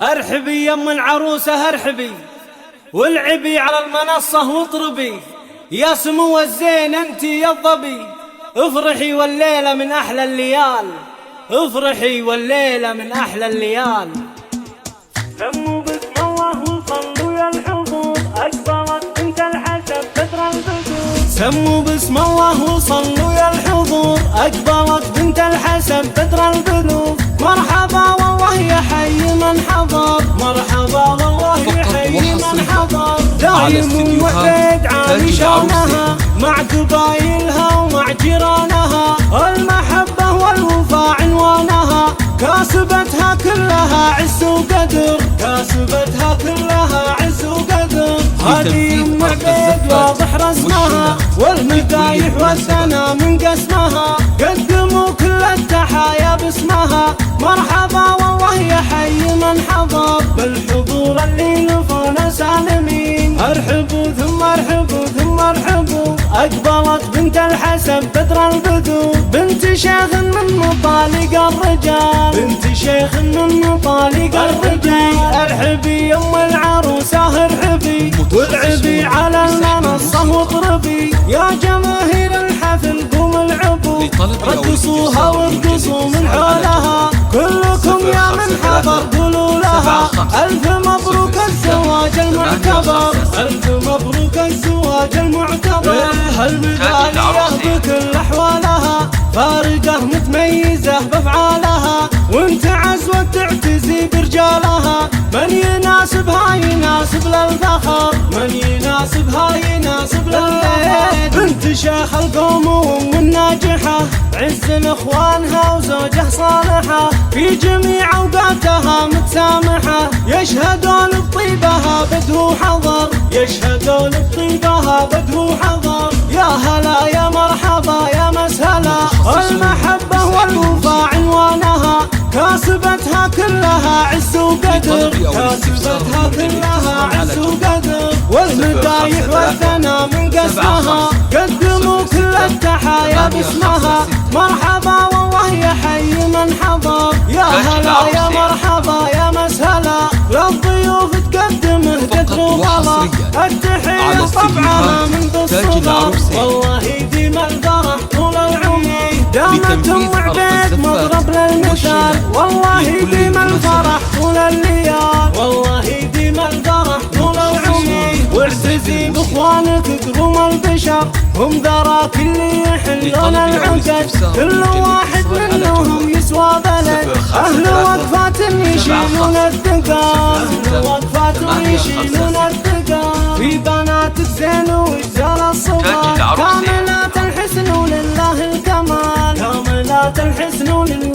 ارحبي يم العروسة ارحبي، والعبي على المنصة واطربي، يا سمو الزين انتي يا الظبي، افرحي والليلة من احلى الليال، افرحي والليلة من احلى الليال. سموا بسم الله وصلوا يا الحضور، اكبرت بنت الحسن بدر البدور. سموا بسم الله وصلوا يا الحضور، اكبرت بنت الحسن بدر البدور. مرحبا والله يا حي من حضر، مرحبا والله يا حي من حضر. دايم وعبيد عالي شانها، مع قبايلها ومع جيرانها، المحبة والوفاء عنوانها، كاسبتها كلها عز وقدر، كاسبتها كلها عز وقدر. هذه ام عبيد واضح رسمها، والمدايح والثنا من قسمها، قدموا كل التحايا باسمها. مرحبا والله يا حي من حضر، بالحضور اللي لفونا سالمين. ارحبوا ثم ارحبوا ثم ارحبوا، اقبلت بنت الحسن بدر البدور، بنت شيخ من مطالق الرجال، بنت شيخ من مطالق الرجال. ارحبي يم العروسة ارحبي، والعبي على المنصة واطربي، يا جماهير الحفل قوموا العبوا، رقصوها وارقصوا من حولها، كلكم يا من حضر قولوا لها الف مبروك الزواج المعتبر، الف مبروك الزواج المعتبر. هالمثالية بكل احوالها، فارقة متميزة بافعالها، وانت عزوة تعتزي برجالها، من يناسبها يناسب للفخر، من يناسبها يناسب للفخر. بنت شيخ القوم وام الناجحة، عز لاخوانها وزوجه صالحة، في جميع اوقاتها متسامحة، يشهدون بطيبها بدو حضر، يشهدون بطيبها بدو حضر. يا هلا يا مرحبا يا مسهلا، المحبة والوفاء عنوانها، كاسبتها كلها عز وقدر، كاسبتها كلها عز وقدر. والمدايح والثنا من قسمها، قدموا كل التحايا باسمها. مرحبا والله يا حي من حضر، يا هلا يا مرحبا يا مسهلا، للضيوف تقدمه قدر وغلا، التحية طبعها منذ الصغر، والله ديم الفرح طول العمر، دامت ام عبيد مضرب للمثال، والله ديم الفرح طول الليال، والله ديم الفرح طول العمر. واعتزي باخوانك كروم البشر، هم ذراك اللي يحلون العقد، كل واحد منهم يسوى بلد، اهل وقفات يشيلون الثقال، اهل وقفات يشيلون الثقال. في بنات الزين ورجال الصبر، كاملات الحسن ولله الكمال، كاملات الحسن ولله